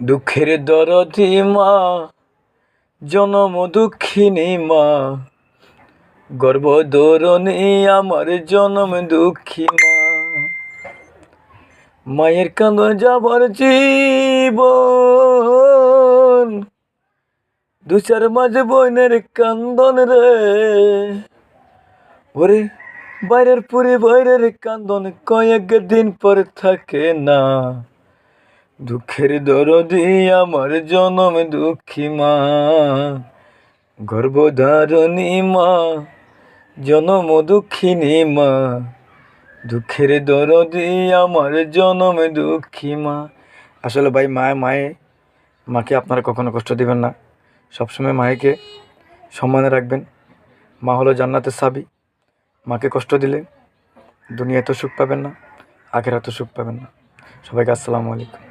দুঃখের দরদি মা, জনম দুঃখিনী মা, গর্ভধারিণী আমার জনম দুঃখী মা। মায়ের কান্দন যাবার জীবন, দু চার মাঝে বোনের কান্দন রে, ওরে বাইরের বাইরের কান্দন কয়েকদিন পর থাকে না। দুঃখের দরদি আমার জনম দুঃখী মা, গর্ভধারিণী মা, জনম দুঃখিনী মা। দুঃখের দরদি আমার জনম দুঃখী মা। আসলে ভাই মাকে আপনারা কখনো কষ্ট দিবেন না। সবসময় মাকে সম্মানে রাখবেন। মা হলো জান্নাতের চাবি। মাকে কষ্ট দিলে দুনিয়াতেও সুখ পাবেন না, আখিরাতেও সুখ পাবেন না। সবাইকে আসসালামু আলাইকুম।